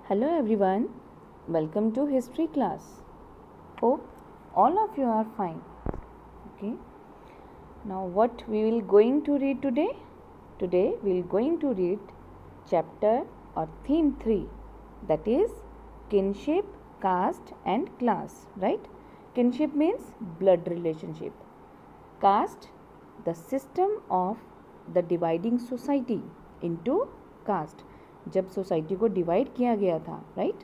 Hello everyone, welcome to history class. Hope all of you are fine. Okay. Now what we will going to read today? Today we will going to read chapter or theme 3, that is kinship, caste and class, right? Kinship means blood relationship. Caste, the system of the dividing society into caste, जब society को divide किया गया था, right.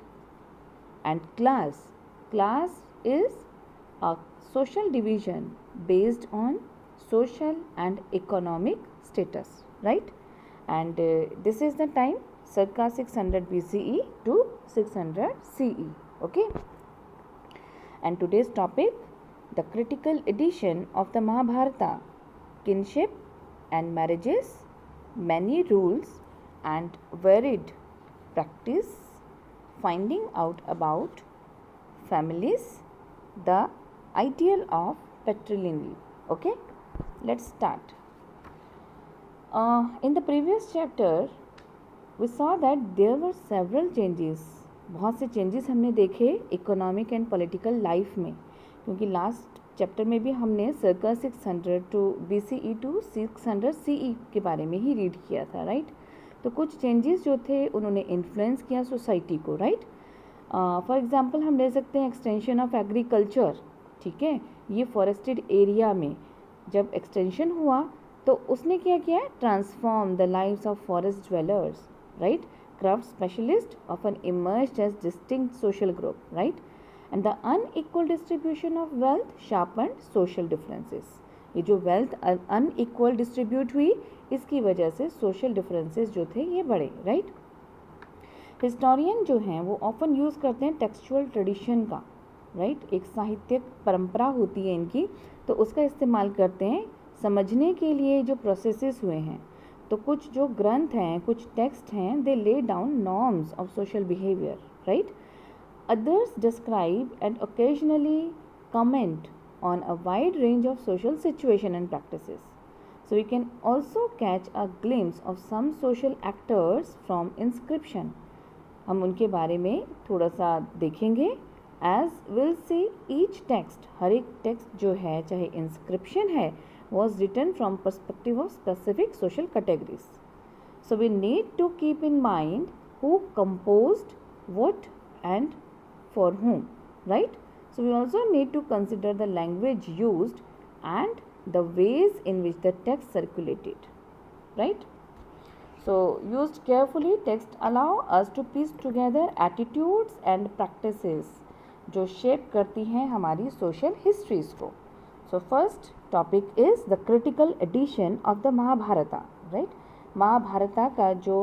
And class is a social division based on social and economic status, right. And this is the time circa 600 BCE to 600 CE. Okay. And today's topic, the critical edition of the Mahabharata, kinship and marriages, many rules and varied practice, finding out about families, the ideal of patriliny. Okay, let's start. In the previous chapter we saw that there were several changes. बहुत से changes हमने देखे economic and political life में, क्योंकि last chapter में भी हमने सर्का 600 to BCE to 600 CE के बारे में ही रीड किया था, राइट. तो कुछ चेंजेस जो थे उन्होंने इन्फ्लुएंस किया सोसाइटी को, राइट. फॉर एग्जांपल हम ले सकते हैं एक्सटेंशन ऑफ एग्रीकल्चर. ठीक है, ये फॉरेस्टेड एरिया में जब एक्सटेंशन हुआ तो उसने क्या किया, transform the lives of forest dwellers, right. Craft specialist often emerged as distinct social group, right. And the unequal distribution of wealth sharpened social differences. ये जो वेल्थ अनइक्वल डिस्ट्रीब्यूट हुई, इसकी वजह से सोशल डिफरेंसेस जो थे ये बढ़े, राइट. हिस्टोरियन जो हैं वो ऑफन यूज़ करते हैं टेक्सचुअल ट्रेडिशन का, राइट. एक साहित्यिक परंपरा होती है इनकी, तो उसका इस्तेमाल करते हैं समझने के लिए जो प्रोसेसेस हुए हैं. तो कुछ जो ग्रंथ हैं, कुछ टेक्स्ट हैं, they lay down norms of social behaviour, right. Others describe and occasionally comment on a wide range of social situation and practices. So we can also catch a glimpse of some social actors from inscription. हम उनके बारे में थोड़ा सा देखेंगे. As we'll see, each text, हर एक text जो है, चाहे inscription है, was written from perspective of specific social categories. So we need to keep in mind who composed what and for whom, right? So we also need to consider the language used and the ways in which the text circulated, right. So used carefully, text allow us to piece together attitudes and practices जो shape करती हैं हमारी social histories को. So first topic is the critical edition of the Mahabharata, right. महाभारता का जो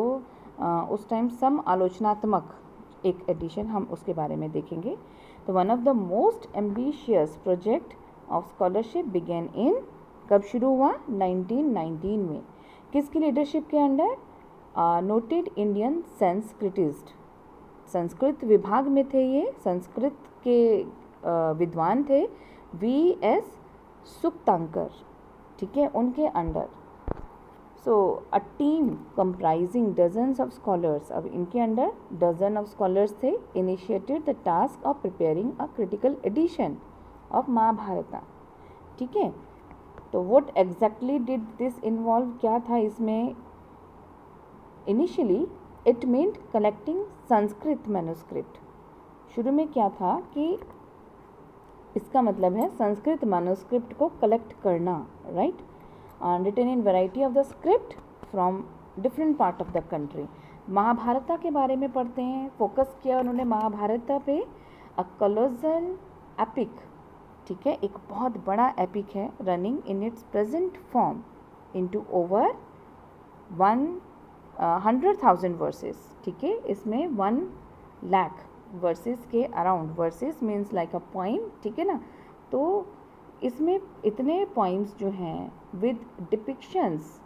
उस time सम आलोचनात्मक एक एडिशन, हम उसके बारे में देखेंगे. तो one of the most ambitious project of scholarship began in, कब शुरू हुआ, 1919 में. किसकी लीडरशिप के under, noted Indian Sanskritist, Sanskrit विभाग में थे ये, संस्कृत के विद्वान थे VS सुक्तांकर, ठीक है, उनके under. So a team comprising dozens of scholars, अब इनके अंडर डजन ऑफ स्कॉलर्स थे, initiated the task of preparing a critical edition of Mahabharata. ठीक है, तो what exactly did this involve, क्या था इसमें. Initially it meant collecting Sanskrit manuscript. शुरू में क्या था कि इसका मतलब है संस्कृत मैन्युस्क्रिप्ट को कलेक्ट करना, right. written in variety of the script from different part of the country. महाभारता के बारे में पढ़ते हैं, फोकस किया उन्होंने महाभारता पे. अ कोलोसल एपिक, ठीक है, एक बहुत बड़ा एपिक है, running in its present form into over 100,000 verses. ठीक है, इसमें 1 लाख वर्सेस के around, verses means like a poem, ठीक है ना. तो इसमें इतने पॉइम्स जो हैं with depictions,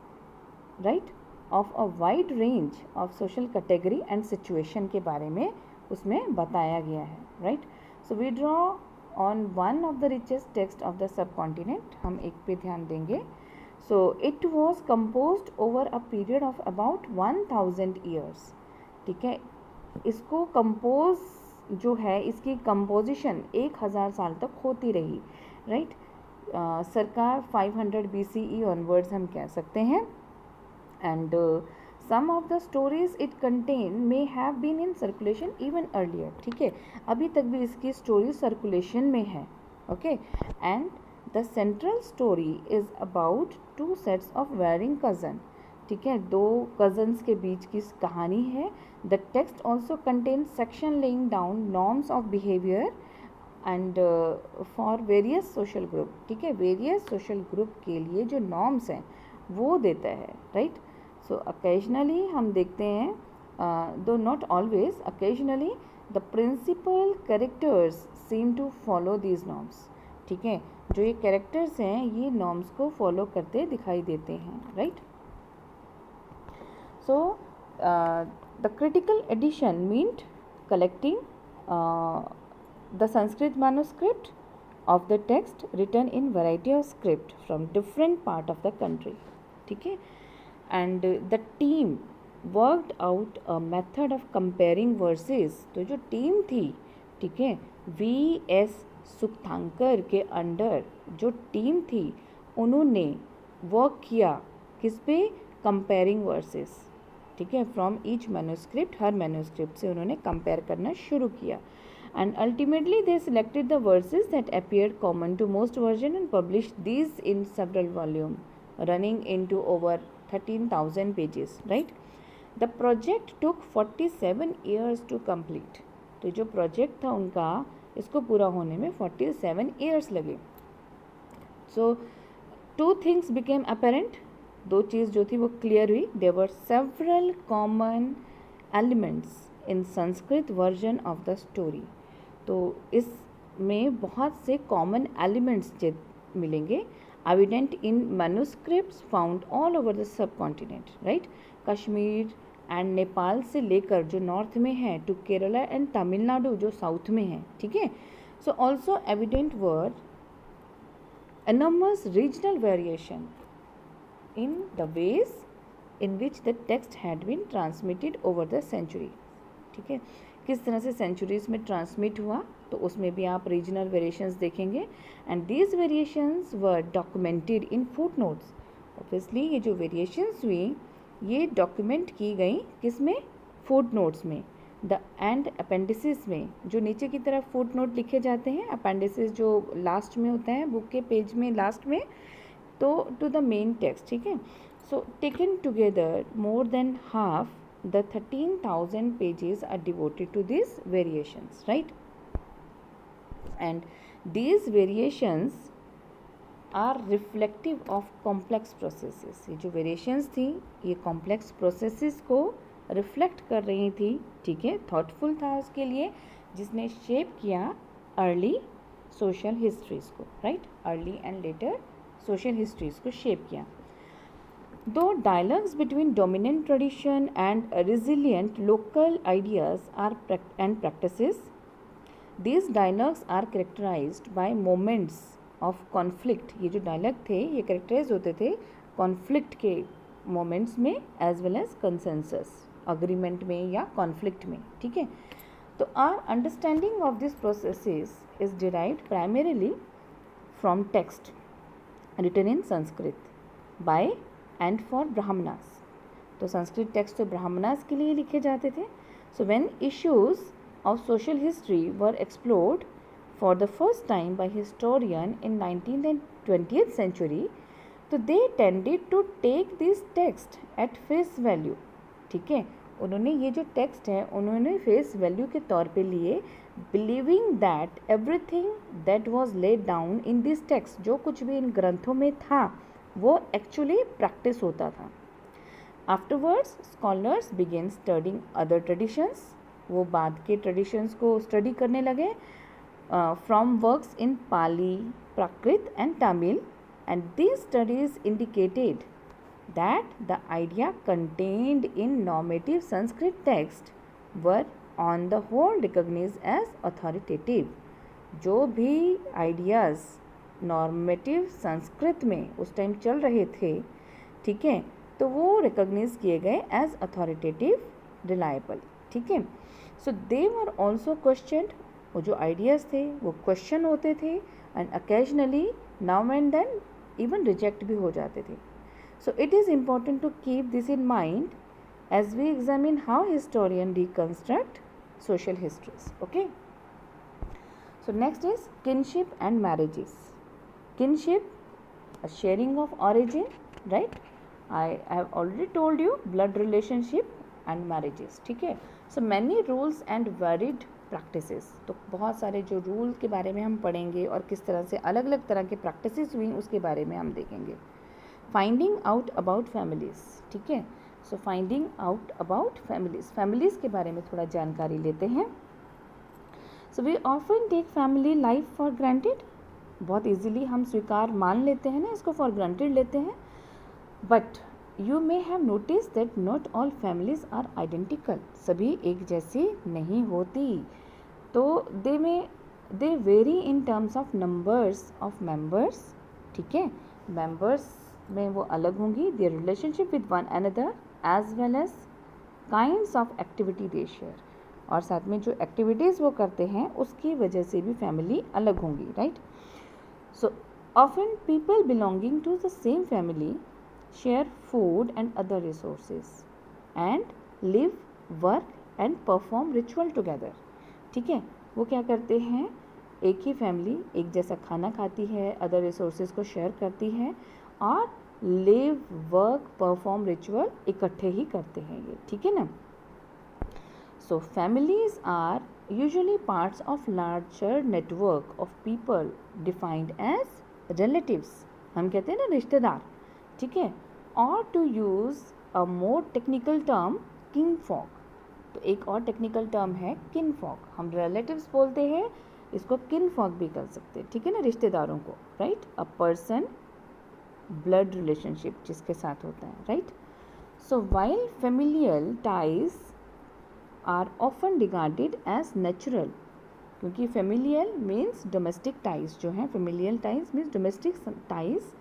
right, of a wide range of social category and situation के बारे में उसमें बताया गया है, right. So we draw on one of the richest text of the subcontinent, हम एक पे ध्यान देंगे. So it was composed over a period of about 1000 years. ठीक है, इसको कंपोज जो है, इसकी कंपोजिशन 1000 साल तक होती रही, राइट। सरकार 500 BCE ऑनवर्ड्स हम कह सकते हैं। And some of the stories it contain may have been in circulation even earlier, ठीक है, अभी तक भी इसकी स्टोरी सर्कुलेशन में है, okay. And the central story is about 2 sets of warring cousin, ठीक है, 2 कज़न्स के बीच की कहानी है। The text also contain section laying down norms of behaviour and for various social group, ठीक है, वेरियस सोशल ग्रुप के लिए जो नॉर्म्स हैं वो देता है, राइट। सो अकेजनली हम देखते हैं, though not always, occasionally the principal characters seem to follow these norms, ठीक है, जो ये कैरेक्टर्स हैं ये नॉर्म्स को फॉलो करते दिखाई देते हैं, right. So the critical edition meant collecting the Sanskrit manuscript of the text written in variety of script from different part of the country, ठीक है, and the team worked out a method of comparing verses। तो जो team थी, ठीक है, V.S. सुक्तांकर के under जो team थी उन्होंने वर्क किया किस पे, कंपेयरिंग वर्सेस, ठीक है, from each manuscript, her manuscript से उन्होंने कंपेयर करना शुरू किया। And ultimately they selected the verses that appeared common to most versions and published these in several volumes running into over 13,000 pages, right। The project took 47 years to complete। तो जो project था उनका, इसको पूरा होने में 47 years लगे। So 2 things became apparent, 2 चीज़ जो थी वो क्लियर हुई। There were several common elements in Sanskrit version of the story। तो इसमें बहुत से कॉमन एलिमेंट्स मिलेंगे, evident in manuscripts found all over the sub continent, right. Kashmir and Nepal से लेकर जो नॉर्थ में है टू केरला एंड तमिलनाडु जो साउथ में है, ठीक है। So also evident were enormous regional variation in the ways in which the text had been transmitted over the century, ठीक है, किस तरह से सेंचुरीज में ट्रांसमिट हुआ, तो उसमें भी आप रीजनल वेरिएशंस देखेंगे। And these variations were documented in foot notes. Obviously ये जो वेरिएशंस हुई ये डॉक्यूमेंट की गई किस में, फुट नोट्स में, द एंड अपेंडिसेस में, जो नीचे की तरफ फुट नोट लिखे जाते हैं, अपेंडिसेस जो लास्ट में होता है बुक के पेज में लास्ट में, तो टू द मेन टेक्स्ट, ठीक है। सो taken together more than half the 13,000 pages are devoted to these variations, right। And these variations are reflective of complex processes। ये जो variations थी ये complex processes को reflect कर रही थी, ठीक है, thoughtful था उसके लिए, जिसने shape किया early social histories को, right, early and later social histories को shape किया। Though dialogues between dominant tradition and resilient local ideas and practices, these dialogues are characterized by moments of conflict। ये जो dialogue थे ये characterize होते थे conflict के moments में as well as consensus, agreement में या conflict में, ठीक है। तो our understanding of these processes is derived primarily from text written in Sanskrit by and for brahmanas। तो संस्कृत टेक्स्ट तो ब्राह्मणास के लिए लिखे जाते थे। So when issues of social history were explored for the first time by historian in 19th and 20th century, तो they tended to take this text at face value, ठीक है, उन्होंने ये जो टेक्स्ट है उन्होंने फेस वैल्यू के तौर पे लिए, believing that everything that was laid down in this text, जो कुछ भी इन ग्रंथों में था वो एक्चुअली प्रैक्टिस होता था। Afterwards scholars began studying other traditions, वो बाद के ट्रेडिशंस को स्टडी करने लगे, from works in Pali, Prakrit and Tamil, and these studies indicated that the idea contained in normative Sanskrit text were on the whole recognized as authoritative। जो भी ideas normative Sanskrit में उस टाइम चल रहे थे, ठीक है, तो वो रिकॉग्नाइज किए गए एज अथॉरिटेटिव, रिलायबल, ठीक है। सो दे वर ऑल्सो क्वेश्चनड, वो जो आइडियाज़ थे वो क्वेश्चन होते थे and occasionally now and then even reject भी हो जाते थे. So it is important to keep this in mind as we examine how historians reconstruct social histories. Okay. So next is kinship and marriages. Kinship, a sharing of origin, right? I have already told you blood relationship and marriages. ठीक है. So many rules and varied practices. तो बहुत सारे जो rule के बारे में हम पढ़ेंगे और किस तरह से अलग अलग तरह के प्रैक्टिसेस हुई उसके बारे में हम देखेंगे. Finding out about families. ठीक है. So finding out about families के बारे में थोड़ा जानकारी लेते हैं. So we often take family life for granted. बहुत इजीली हम स्वीकार मान लेते हैं ना, इसको फॉर ग्रांटेड लेते हैं. But you may have notice that not all families are identical. सभी एक जैसी नहीं होती. तो they vary in terms of numbers of members. ठीक है. मेंबर्स में वो अलग होंगी. Their relationship with one another as well as kinds of activity they share. और साथ में जो एक्टिविटीज़ वो करते हैं उसकी वजह से भी फैमिली अलग होंगी. Right. So often people belonging to the same family share food and other resources and live, work and perform ritual together. ठीक है. वो क्या करते हैं, एक ही फैमिली एक जैसा खाना खाती है, अदर रिसोर्सेज को शेयर करती है और लिव, वर्क, परफॉर्म रिचुअल इकट्ठे ही करते हैं ये. ठीक है ना. So families are usually parts of larger network of people defined as relatives. हम कहते हैं ना रिश्तेदार. ठीक है. और to use a more technical term kinfolk. तो एक और टेक्निकल टर्म है किनफॉक. हम रिलेटिव्स बोलते हैं, इसको किनफॉक भी कर सकते हैं. ठीक है ना, रिश्तेदारों को. Right. A person blood relationship जिसके साथ होता है. Right. So while familial ties are often regarded as natural. क्योंकि फेमिलियल मीन्स डोमेस्टिक टाइज जो हैं, familial ties means domestic ties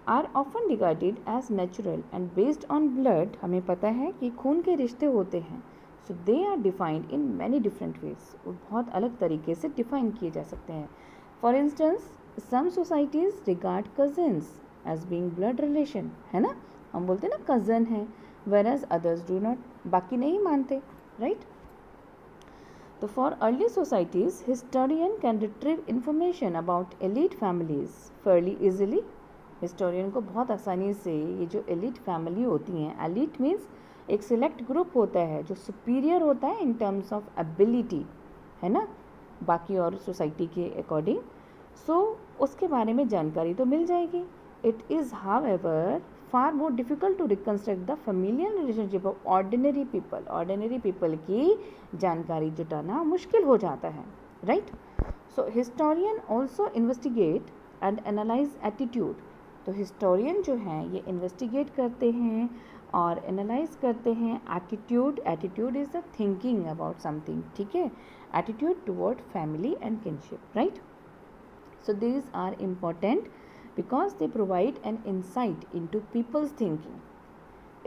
are often regarded as natural and based on blood. हमें पता है कि खून के रिश्ते होते हैं. So they are defined in many different ways. वो बहुत अलग तरीके से डिफाइन किए जा सकते हैं. For instance some societies regard cousins as being blood relation. है ना, हम बोलते हैं ना कज़न है, whereas others do not. बाकी नहीं मानते. राइट. तो for early societies historian can retrieve information about elite families Fairlie easily. Historian को बहुत आसानी से ये जो एलीट फैमिली होती हैं, एलीट मीन्स एक सिलेक्ट ग्रुप होता है जो सुपीरियर होता है इन टर्म्स ऑफ एबिलिटी, है ना, बाकी और सोसाइटी के अकॉर्डिंग. सो उसके बारे में जानकारी तो मिल जाएगी. It is however far more difficult to reconstruct the familial relationship of ordinary people. Ordinary people की जानकारी जुटाना मुश्किल हो जाता है. Right. So historian also investigate and analyse attitude. तो हिस्टोरियन जो हैं ये इन्वेस्टिगेट करते हैं और एनालाइज करते हैं attitude. Attitude is the thinking about something. ठीक है. Attitude toward family and kinship. Right. So these are important because they provide an insight into people's thinking.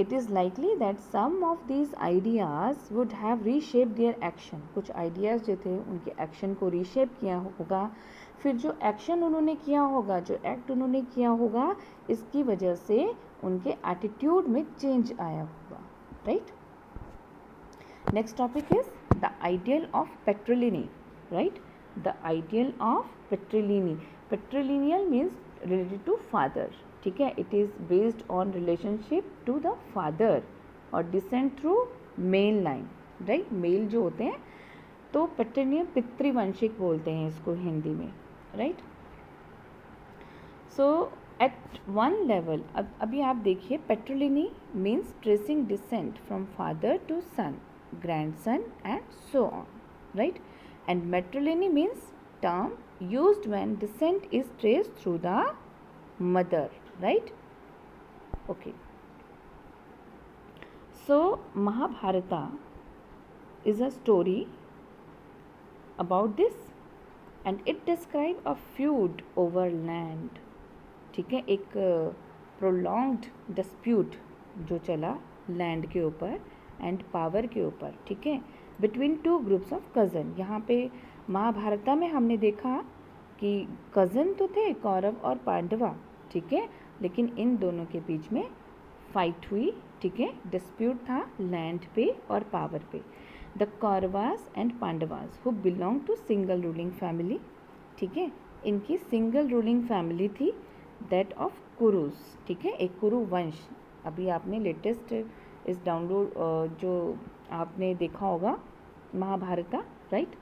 It is likely that some of these ideas would have reshaped their action. कुछ ideas जो थे उनके action को reshape किया होगा. फिर जो action उन्होंने किया होगा, जो act उन्होंने किया होगा, इसकी वजह से उनके attitude में change आया होगा. Right? Next topic is the ideal of patriliny. Right? The ideal of patriliny. Patrilineal means related to father. ठीक है. It is based on relationship to the father और descent through male line. Right? Male जो होते हैं तो पैट्रिलिनियल पितृवंशिक बोलते हैं इसको हिंदी में. Right? So at one level, अभी आप देखिए, पैट्रिलिनी means tracing descent from father to son, grandson and so on. Right? And matrilineal means term used when descent is traced through the mother. Right? Okay. So Mahabharata is a story about this and it describes a feud over land. ठीक है. एक prolonged dispute जो चला land के ऊपर and power के ऊपर, ठीक है, between two groups of cousin. यहाँ पे महाभारता में हमने देखा कि कज़न तो थे कौरव और पांडवा, ठीक है, लेकिन इन दोनों के बीच में फाइट हुई, ठीक है, डिस्प्यूट था लैंड पे और पावर पे। The Kauravas and Pandavas who belong to single ruling family, ठीक है, इनकी सिंगल रूलिंग फैमिली थी दैट ऑफ कुरुस, ठीक है, एक कुरु वंश। अभी आपने लेटेस्ट इस डाउनलोड जो आपने देखा होगा महाभारता, राइट,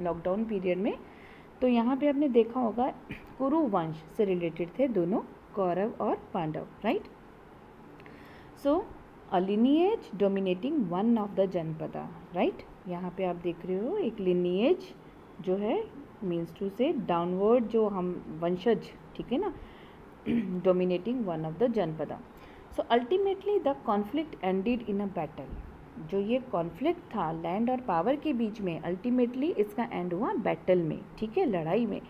लॉकडाउन पीरियड में, तो यहाँ पे आपने देखा होगा कुरु वंश से रिलेटेड थे दोनों, कौरव और Pandava, right. So a lineage dominating one of the janapada, right, यहाँ पे आप देख रहे हो एक लिनिएज जो है मीन्स टू से डाउनवर्ड जो हम वंशज, ठीक है ना, dominating one of the janapada. So ultimately the conflict ended in a battle. जो ये कॉन्फ्लिक्ट था लैंड और पावर के बीच में, अल्टीमेटली इसका एंड हुआ बैटल में, ठीक है, लड़ाई में,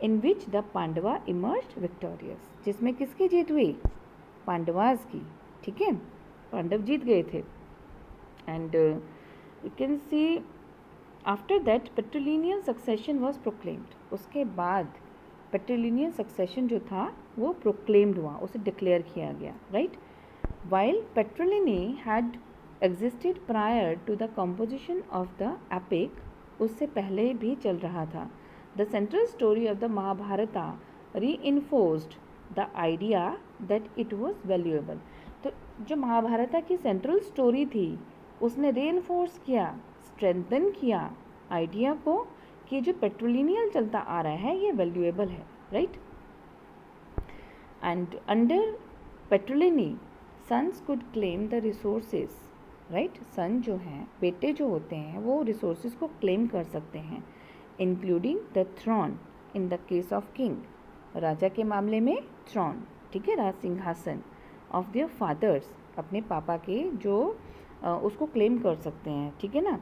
इन which the Pandava emerged victorious, जिसमें किसकी जीत हुई, पांडवास की, ठीक है, पांडव जीत गए थे। And you can see after that patrilineal succession was proclaimed, उसके बाद पेट्रिलिनियन सक्सेशन जो था वो प्रोक्लेम्ड हुआ, उसे डिक्लेयर किया गया, right. While patriliny had existed prior to the composition of the epic, उससे पहले भी चल रहा था। The central story of the Mahabharata reinforced the idea that it was valuable. तो जो महाभारता की सेंट्रल स्टोरी थी उसने रीइंफोर्स किया, स्ट्रेंथन किया आइडिया को कि जो पेट्रिलिनियल चलता आ रहा है ये वैल्यूएबल है, right. And under patriliny sons could claim the resources, right, son जो हैं, बेटे जो होते हैं वो रिसोर्सेज को क्लेम कर सकते हैं, including the throne in the case of king, राजा के मामले में थ्रोन, ठीक है, राज सिंहासन, ऑफ देयर फादर्स, अपने पापा के जो उसको क्लेम कर सकते हैं, ठीक है ना,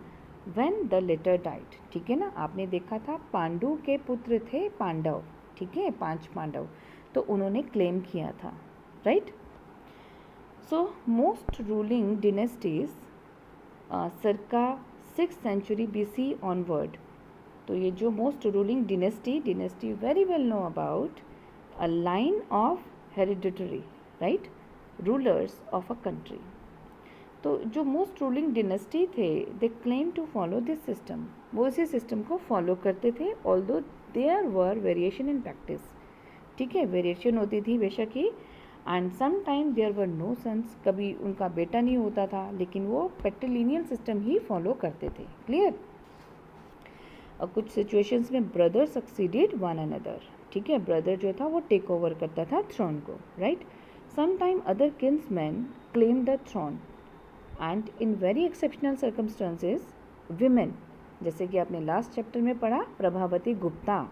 व्हेन द लेटर डाइड, ठीक है ना, आपने देखा था पांडु के पुत्र थे पांडव, ठीक है, 5 पांडव, तो उन्होंने क्लेम किया था, right. So most ruling dynasties circa 6th century BC onward, तो ये जो most ruling dynasty very well know about a line of hereditary, right, rulers of a country. तो जो मोस्ट रूलिंग डिनेस्टी थे they claim to follow this system, वो इसी system को फॉलो करते थे, although there were variation in practice, ठीक है, वेरिएशन होती थी बेशक ही, and some time there were no sons, कभी उनका बेटा नहीं होता था, लेकिन वो पेट्रिलिनियल सिस्टम ही फॉलो करते थे, क्लियर। और कुछ सिचुएशंस में ब्रदर सक्सीडेड वन अनदर, ठीक है, ब्रदर जो था वो टेक ओवर करता था थ्रोन को, right. Some time other kinsmen claim the throne and in very exceptional circumstances women, जैसे कि आपने लास्ट चैप्टर में पढ़ा प्रभावती गुप्ता,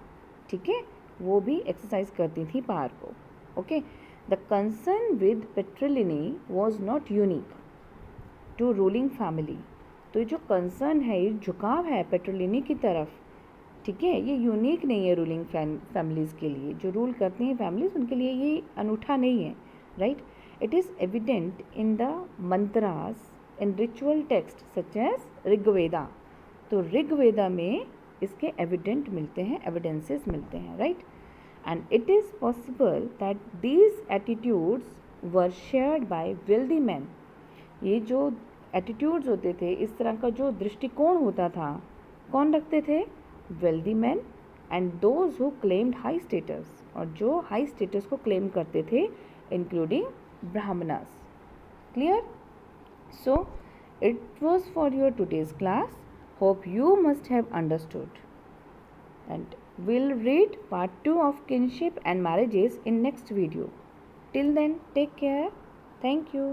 ठीक है, वो भी एक्सरसाइज करती थी पावर को, okay. The concern with patriliny was not unique to ruling family, तो ये जो कंसर्न है, ये झुकाव है पेट्रिलिनी की तरफ, ठीक है, ये यूनिक नहीं है रूलिंग फैमिलीज़ के लिए, जो रूल करती हैं फैमिलीज उनके लिए ये अनूठा नहीं है, right. It is evident in the mantras in ritual text such as Rigveda, तो ऋग्वेदा में इसके एविडेंट मिलते हैं, एविडेंसेस मिलते हैं, right. And it is possible that these attitudes were shared by wealthy man, ये जो एटीट्यूड्स होते थे, इस तरह का जो दृष्टिकोण होता था, कौन रखते थे, wealthy man and those who claimed high status, और जो हाई स्टेटस को क्लेम करते थे including Brahmanas, clear. So it was for your today's class, hope you must have understood, and we'll read part 2 of kinship and marriages in next video. Till then, take care. Thank you.